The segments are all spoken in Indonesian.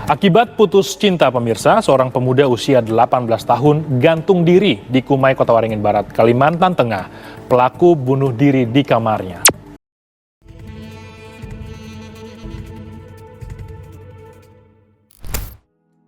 Akibat putus cinta pemirsa, seorang pemuda usia 18 tahun gantung diri di Kumai, Kota Waringin Barat, Kalimantan Tengah. Pelaku bunuh diri di kamarnya.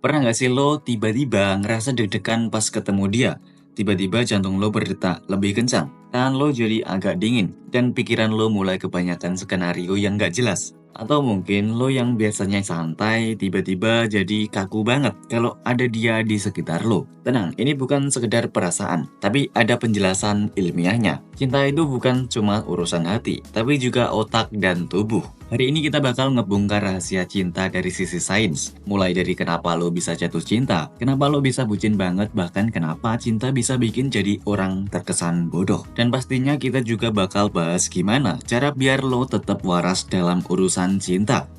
Pernah nggak sih lo tiba-tiba ngerasa deg-degan pas ketemu dia? Tiba-tiba jantung lo berdetak lebih kencang, tangan lo jadi agak dingin, dan pikiran lo mulai kebanyakan skenario yang nggak jelas. Atau mungkin lo yang biasanya santai, tiba-tiba jadi kaku banget kalau ada dia di sekitar lo. Tenang, ini bukan sekedar perasaan, tapi ada penjelasan ilmiahnya. Cinta itu bukan cuma urusan hati, tapi juga otak dan tubuh. Hari ini kita bakal ngebongkar rahasia cinta dari sisi sains. Mulai dari kenapa lo bisa jatuh cinta, kenapa lo bisa bucin banget, bahkan kenapa cinta bisa bikin jadi orang terkesan bodoh. Dan pastinya kita juga bakal bahas gimana cara biar lo tetap waras dalam urusan cinta.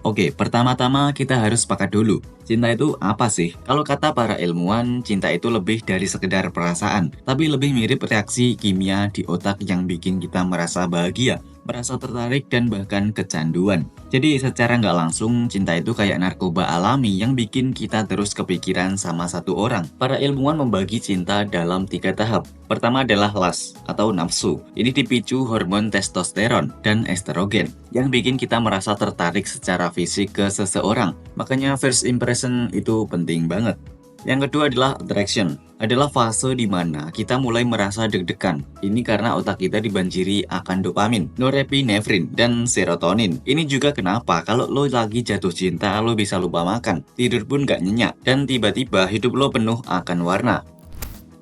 Oke, pertama-tama kita harus sepakat dulu. Cinta itu apa sih? Kalau kata para ilmuwan, cinta itu lebih dari sekedar perasaan, tapi lebih mirip reaksi kimia di otak yang bikin kita merasa bahagia, merasa tertarik, dan bahkan kecanduan. Jadi secara nggak langsung, cinta itu kayak narkoba alami yang bikin kita terus kepikiran sama satu orang. Para ilmuwan membagi cinta dalam 3 tahap. Pertama adalah lust atau nafsu. Ini dipicu hormon testosteron dan estrogen yang bikin kita merasa tertarik secara fisik ke seseorang. Makanya first impression itu penting banget. Yang kedua adalah attraction, adalah fase di mana kita mulai merasa deg-degan. Ini karena otak kita dibanjiri akan dopamin, norepinefrin, dan serotonin. Ini juga kenapa kalau lo lagi jatuh cinta, lo bisa lupa makan, tidur pun gak nyenyak, dan tiba-tiba hidup lo penuh akan warna.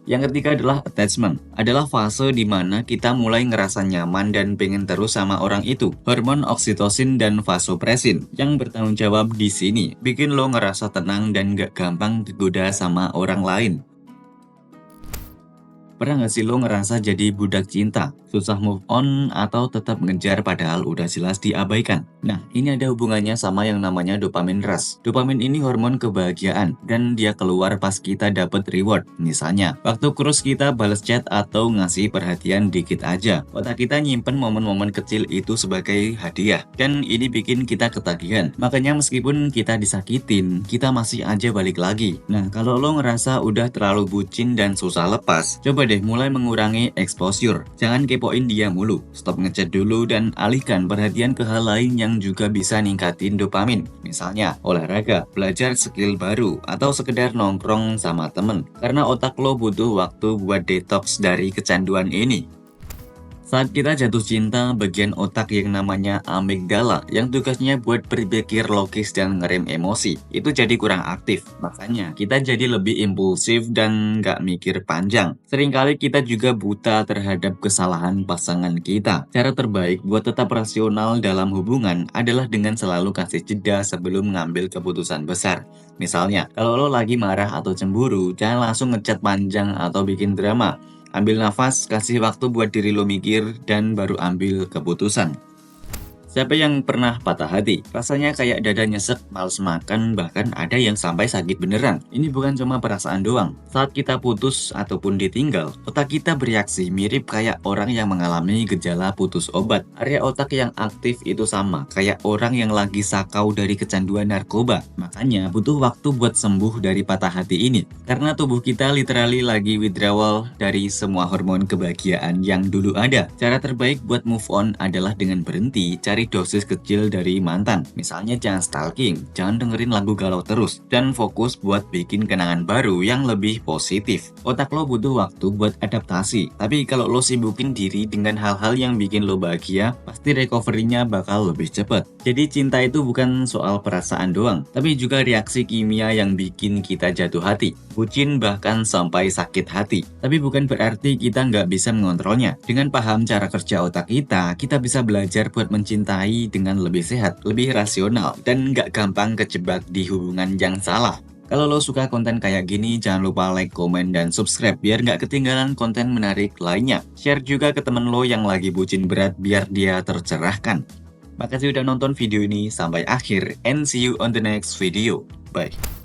Yang ketiga adalah attachment, adalah fase di mana kita mulai ngerasa nyaman dan pengen terus sama orang itu. Hormon oksitosin dan vasopresin yang bertanggung jawab di sini bikin lo ngerasa tenang dan gak gampang tergoda sama orang lain. Pernah gak sih lo ngerasa jadi budak cinta, susah move on, atau tetap ngejar padahal udah jelas diabaikan? Nah, ini ada hubungannya sama yang namanya dopamin rush. Dopamin ini hormon kebahagiaan, dan dia keluar pas kita dapet reward. Misalnya, waktu crush kita balas chat atau ngasih perhatian dikit aja. Otak kita nyimpen momen-momen kecil itu sebagai hadiah, dan ini bikin kita ketagihan. Makanya meskipun kita disakitin, kita masih aja balik lagi. Nah, kalau lo ngerasa udah terlalu bucin dan susah lepas, coba deh mulai mengurangi exposure. Jangan kepoin dia mulu. Stop ngechat dulu dan alihkan perhatian ke hal lain yang juga bisa ningkatin dopamin. Misalnya olahraga, belajar skill baru, atau sekedar nongkrong sama temen. Karena otak lo butuh waktu buat detox dari kecanduan ini. Saat kita jatuh cinta, bagian otak yang namanya amigdala yang tugasnya buat berpikir logis dan ngerem emosi itu jadi kurang aktif. Makanya kita jadi lebih impulsif dan nggak mikir panjang. Seringkali kita juga buta terhadap kesalahan pasangan kita. Cara terbaik buat tetap rasional dalam hubungan adalah dengan selalu kasih jeda sebelum mengambil keputusan besar. Misalnya, kalau lo lagi marah atau cemburu, jangan langsung ngechat panjang atau bikin drama. Ambil nafas, kasih waktu buat diri lo mikir, dan baru ambil keputusan. Siapa yang pernah patah hati? Rasanya kayak dada nyesek, males makan, bahkan ada yang sampai sakit beneran. Ini bukan cuma perasaan doang. Saat kita putus ataupun ditinggal, otak kita bereaksi mirip kayak orang yang mengalami gejala putus obat. Area otak yang aktif itu sama, kayak orang yang lagi sakau dari kecanduan narkoba. Makanya butuh waktu buat sembuh dari patah hati ini. Karena tubuh kita literally lagi withdrawal dari semua hormon kebahagiaan yang dulu ada. Cara terbaik buat move on adalah dengan berhenti, cari dosis kecil dari mantan. Misalnya jangan stalking, jangan dengerin lagu galau terus, dan fokus buat bikin kenangan baru yang lebih positif. Otak lo butuh waktu buat adaptasi, tapi kalau lo sibukin diri dengan hal-hal yang bikin lo bahagia, pasti recovery-nya bakal lebih cepat. Jadi cinta itu bukan soal perasaan doang, tapi juga reaksi kimia yang bikin kita jatuh hati, bucin, bahkan sampai sakit hati. Tapi bukan berarti kita nggak bisa mengontrolnya. Dengan paham cara kerja otak kita bisa belajar buat mencintai dengan lebih sehat, lebih rasional, dan nggak gampang kejebak di hubungan yang salah. Kalau lo suka konten kayak gini, jangan lupa like, komen, dan subscribe biar nggak ketinggalan konten menarik lainnya. Share juga ke temen lo yang lagi bucin berat biar dia tercerahkan. Makasih udah nonton video ini sampai akhir, and see you on the next video. Bye.